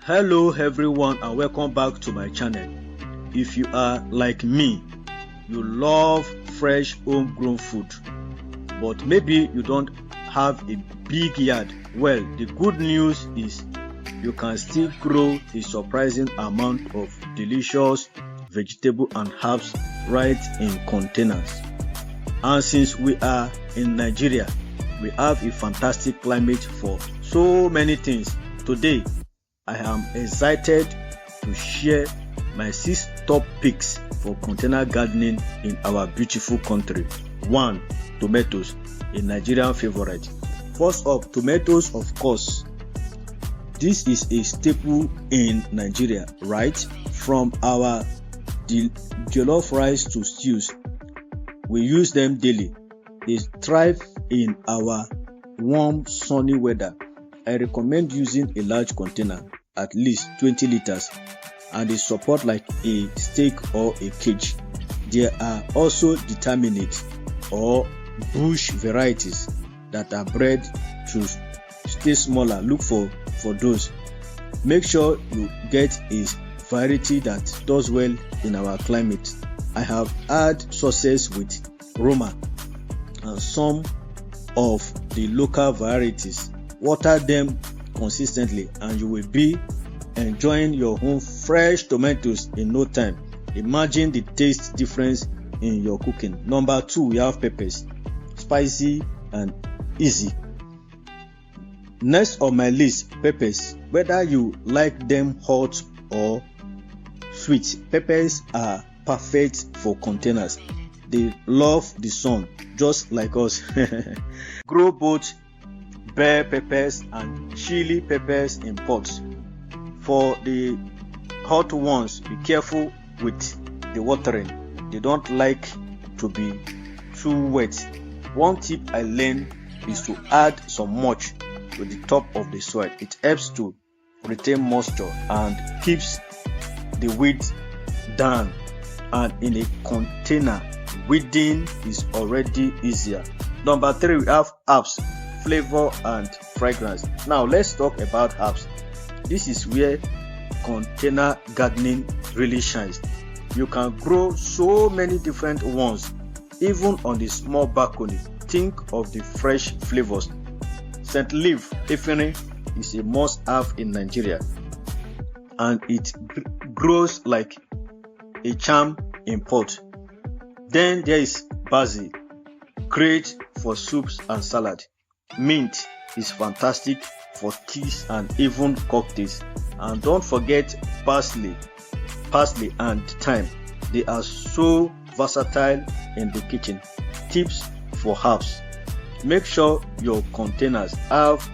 Hello everyone and welcome back to my channel. If you are like me, you love fresh homegrown food, but maybe you don't have a big yard. Well, the good news is you can still grow a surprising amount of delicious vegetable and herbs right in containers. And since we are in Nigeria, we have a fantastic climate for so many things. Today, I am excited to share my 6 top picks for container gardening in our beautiful country. 1. Tomatoes, a Nigerian favorite. First up, tomatoes, of course. This is a staple in Nigeria, right? From our jollof rice to stews, we use them daily. They thrive in our warm, sunny weather. I recommend using a large container, at least 20 liters, and they support like a stake or a cage. There are also determinate or bush varieties that are bred to stay smaller. Look for those. Make sure you get a variety that does well in our climate. I have had success with Roma and some of the local varieties. Water them consistently and you will be enjoying your own fresh tomatoes in no time. Imagine the taste difference in your cooking. Number 2, we have peppers. Spicy and easy. Next on my list, peppers. Whether you like them hot or sweet, peppers are perfect for containers. They love the sun just like us. Grow both bell peppers and chili peppers in pots. For the hot ones, be careful with the watering. They don't like to be too wet. One tip I learned is to add some mulch to the top of the soil. It helps to retain moisture and keeps the weeds down. And in a container, weeding is already easier. Number 3, we have herbs, flavor and fragrance. Now let's talk about herbs. This is where container gardening really shines. You can grow so many different ones, even on the small balcony. Think of the fresh flavors. Scent leaf ephedrine is a must-have in Nigeria, and it grows like a charm in pot. Then there is basil, great for soups and salad. Mint is fantastic for teas and even cocktails. And don't forget parsley and thyme. They are so versatile in the kitchen. Tips for herbs. Make sure your containers have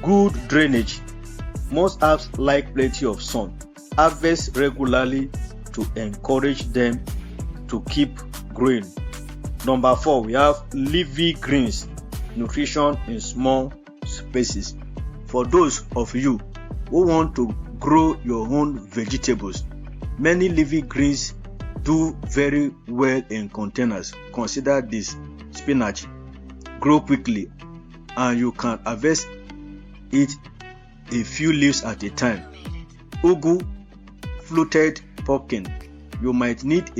good drainage. Most herbs like plenty of sun. Harvest regularly to encourage them to keep growing. Number 4, we have leafy greens, nutrition in small spaces. For those of you who want to grow your own vegetables, many leafy greens do very well in containers. Consider this: spinach grow quickly and you can harvest it a few leaves at a time. Ugu, fluted pumpkin, you might need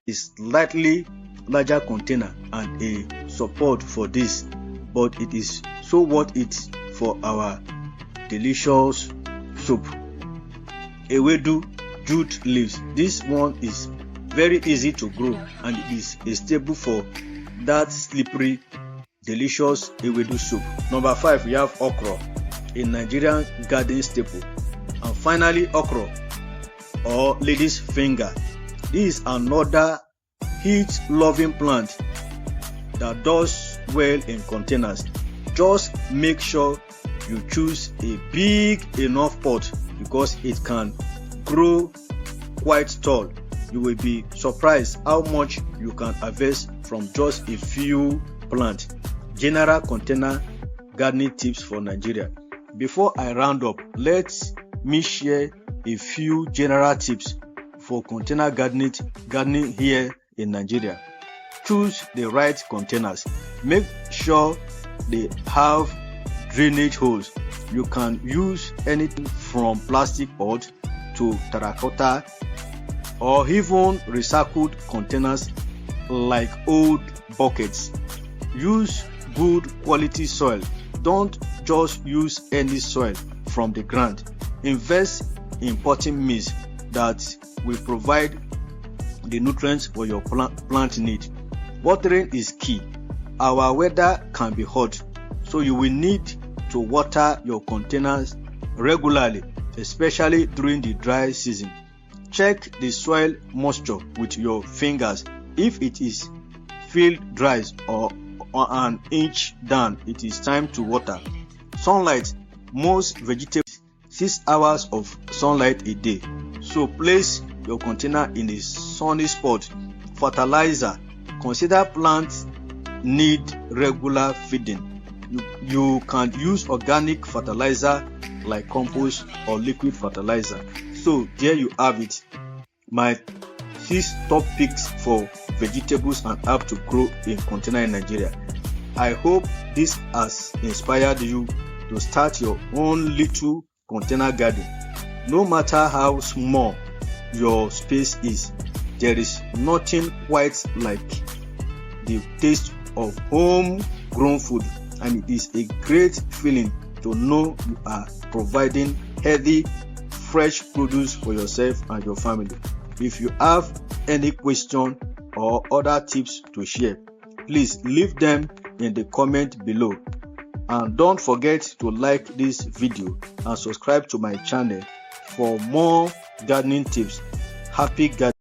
a slightly larger container and a support for this, but it is so worth it for our delicious soup. Ewedu, jute leaves. This one is very easy to grow and it is a staple for that slippery, delicious ewedu soup. Number 5, we have okra, a Nigerian garden staple. And finally, okra or lady's finger. This is another heat-loving plant that does well in containers. Just make sure you choose a big enough pot because it can grow quite tall. You will be surprised how much you can harvest from just a few plants. General container gardening tips for Nigeria. Before I round up, let me share a few general tips for container gardening here in Nigeria. Choose the right containers. Make sure they have drainage holes. You can use anything from plastic pot to terracotta or even recycled containers like old buckets. Use good quality soil. Don't just use any soil from the ground. Invest in potting mix that will provide the nutrients for your plant need. Watering is key. Our weather can be hot, so you will need to water your containers regularly, especially during the dry season. Check the soil moisture with your fingers. If it is field dries or an inch down, it is time to water. Sunlight. Most vegetables 6 hours of sunlight a day, so place your container in a sunny spot. Fertilizer. Consider plants need regular feeding. You can use organic fertilizer like compost or liquid fertilizer. So there you have it, my 6 top picks for vegetables and herbs to grow in container in Nigeria. I hope this has inspired you to start your own little container garden. No matter how small your space is, there is nothing quite like the taste of home-grown food, and it is a great feeling to know you are providing healthy, fresh produce for yourself and your family. If you have any question or other tips to share, please leave them in the comment below. And don't forget to like this video and subscribe to my channel for more gardening tips. Happy gardening.